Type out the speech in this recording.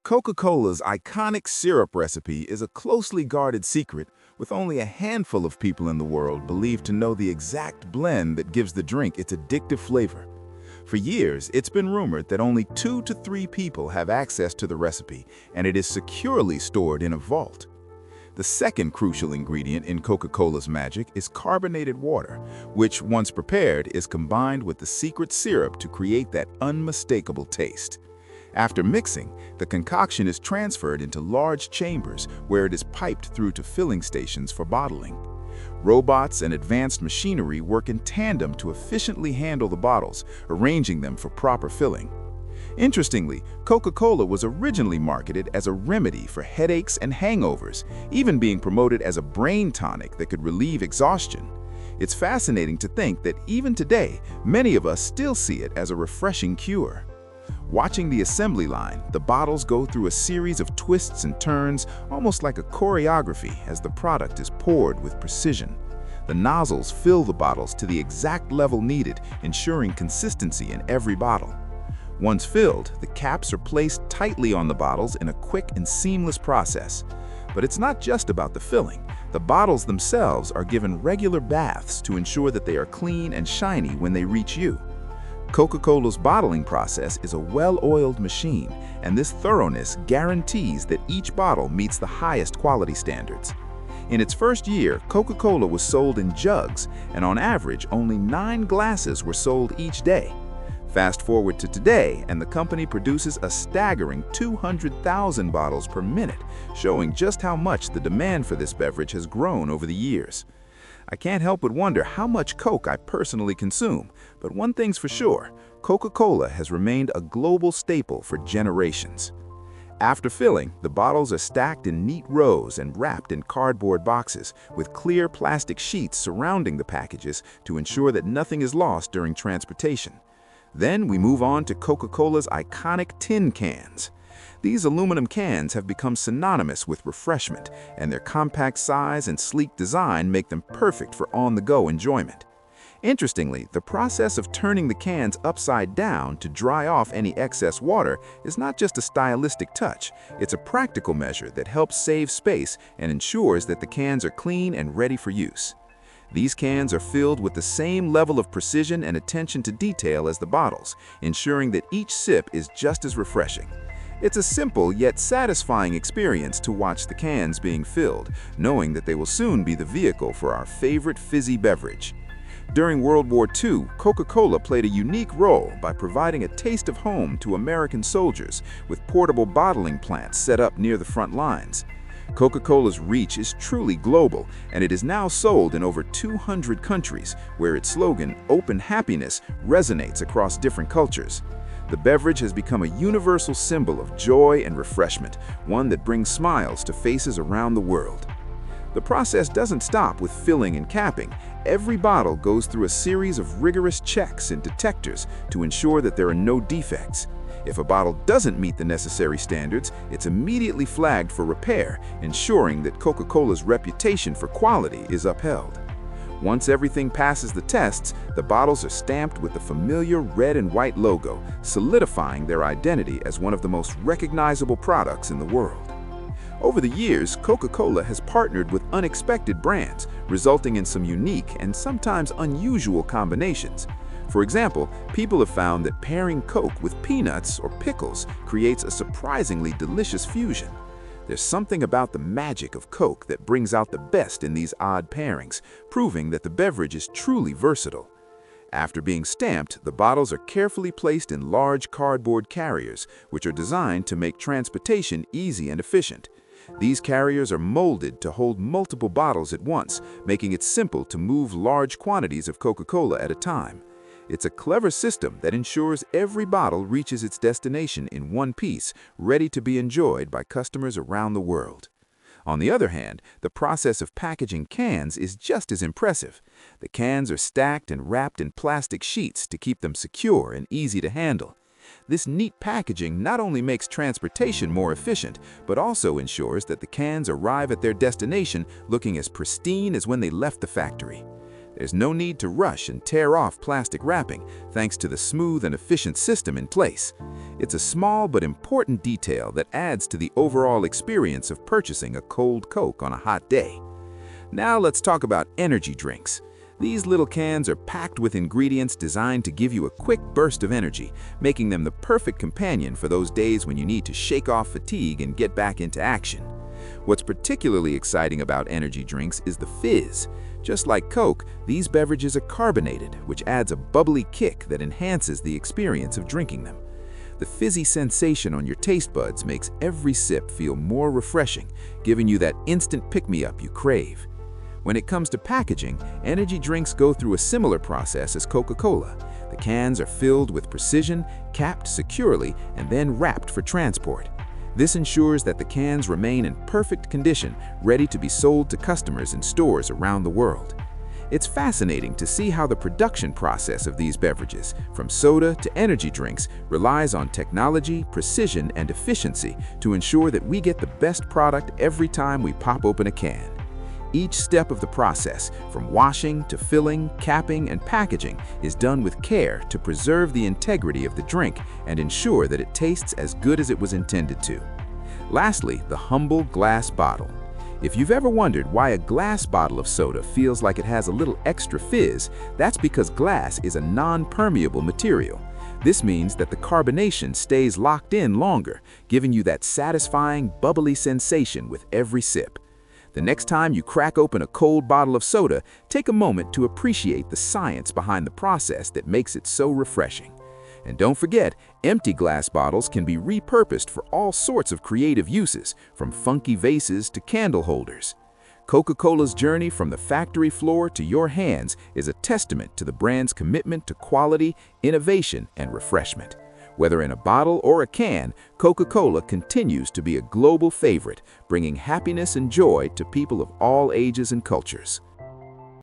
Coca-Cola's iconic syrup recipe is a closely guarded secret, with only a handful of people in the world believed to know the exact blend that gives the drink its addictive flavor. For years, it's been rumored that only 2 to 3 people have access to the recipe, and it is securely stored in a vault. The second crucial ingredient in Coca-Cola's magic is carbonated water, which, once prepared, is combined with the secret syrup to create that unmistakable taste. After mixing, the concoction is transferred into large chambers where it is piped through to filling stations for bottling. Robots and advanced machinery work in tandem to efficiently handle the bottles, arranging them for proper filling. Interestingly, Coca-Cola was originally marketed as a remedy for headaches and hangovers, even being promoted as a brain tonic that could relieve exhaustion. It's fascinating to think that even today, many of us still see it as a refreshing cure. Watching the assembly line, the bottles go through a series of twists and turns, almost like a choreography, as the product is poured with precision. The nozzles fill the bottles to the exact level needed, ensuring consistency in every bottle. Once filled, the caps are placed tightly on the bottles in a quick and seamless process. But it's not just about the filling. The bottles themselves are given regular baths to ensure that they are clean and shiny when they reach you. Coca-Cola's bottling process is a well-oiled machine, and this thoroughness guarantees that each bottle meets the highest quality standards. In its first year, Coca-Cola was sold in jugs, and on average, only 9 glasses were sold each day. Fast forward to today, and the company produces a staggering 200,000 bottles per minute, showing just how much the demand for this beverage has grown over the years. I can't help but wonder how much Coke I personally consume, but one thing's for sure, Coca-Cola has remained a global staple for generations. After filling, the bottles are stacked in neat rows and wrapped in cardboard boxes, with clear plastic sheets surrounding the packages to ensure that nothing is lost during transportation. Then we move on to Coca-Cola's iconic tin cans. These aluminum cans have become synonymous with refreshment, and their compact size and sleek design make them perfect for on-the-go enjoyment. Interestingly, the process of turning the cans upside down to dry off any excess water is not just a stylistic touch, it's a practical measure that helps save space and ensures that the cans are clean and ready for use. These cans are filled with the same level of precision and attention to detail as the bottles, ensuring that each sip is just as refreshing. It's a simple yet satisfying experience to watch the cans being filled, knowing that they will soon be the vehicle for our favorite fizzy beverage. During World War II, Coca-Cola played a unique role by providing a taste of home to American soldiers with portable bottling plants set up near the front lines. Coca-Cola's reach is truly global, and it is now sold in over 200 countries, where its slogan, "Open Happiness," resonates across different cultures. The beverage has become a universal symbol of joy and refreshment, one that brings smiles to faces around the world. The process doesn't stop with filling and capping. Every bottle goes through a series of rigorous checks and detectors to ensure that there are no defects. If a bottle doesn't meet the necessary standards, it's immediately flagged for repair, ensuring that Coca-Cola's reputation for quality is upheld. Once everything passes the tests, the bottles are stamped with the familiar red and white logo, solidifying their identity as one of the most recognizable products in the world. Over the years, Coca-Cola has partnered with unexpected brands, resulting in some unique and sometimes unusual combinations. For example, people have found that pairing Coke with peanuts or pickles creates a surprisingly delicious fusion. There's something about the magic of Coke that brings out the best in these odd pairings, proving that the beverage is truly versatile. After being stamped, the bottles are carefully placed in large cardboard carriers, which are designed to make transportation easy and efficient. These carriers are molded to hold multiple bottles at once, making it simple to move large quantities of Coca-Cola at a time. It's a clever system that ensures every bottle reaches its destination in one piece, ready to be enjoyed by customers around the world. On the other hand, the process of packaging cans is just as impressive. The cans are stacked and wrapped in plastic sheets to keep them secure and easy to handle. This neat packaging not only makes transportation more efficient, but also ensures that the cans arrive at their destination looking as pristine as when they left the factory. There's no need to rush and tear off plastic wrapping thanks to the smooth and efficient system in place. It's a small but important detail that adds to the overall experience of purchasing a cold Coke on a hot day. Now let's talk about energy drinks. These little cans are packed with ingredients designed to give you a quick burst of energy, making them the perfect companion for those days when you need to shake off fatigue and get back into action. What's particularly exciting about energy drinks is the fizz. Just like Coke, these beverages are carbonated, which adds a bubbly kick that enhances the experience of drinking them. The fizzy sensation on your taste buds makes every sip feel more refreshing, giving you that instant pick-me-up you crave. When it comes to packaging, energy drinks go through a similar process as Coca-Cola. The cans are filled with precision, capped securely, and then wrapped for transport. This ensures that the cans remain in perfect condition, ready to be sold to customers in stores around the world. It's fascinating to see how the production process of these beverages, from soda to energy drinks, relies on technology, precision, and efficiency to ensure that we get the best product every time we pop open a can. Each step of the process, from washing to filling, capping, and packaging, is done with care to preserve the integrity of the drink and ensure that it tastes as good as it was intended to. Lastly, the humble glass bottle. If you've ever wondered why a glass bottle of soda feels like it has a little extra fizz, that's because glass is a non-permeable material. This means that the carbonation stays locked in longer, giving you that satisfying, bubbly sensation with every sip. The next time you crack open a cold bottle of soda, take a moment to appreciate the science behind the process that makes it so refreshing. And don't forget, empty glass bottles can be repurposed for all sorts of creative uses, from funky vases to candle holders. Coca-Cola's journey from the factory floor to your hands is a testament to the brand's commitment to quality, innovation, and refreshment. Whether in a bottle or a can, Coca-Cola continues to be a global favorite, bringing happiness and joy to people of all ages and cultures.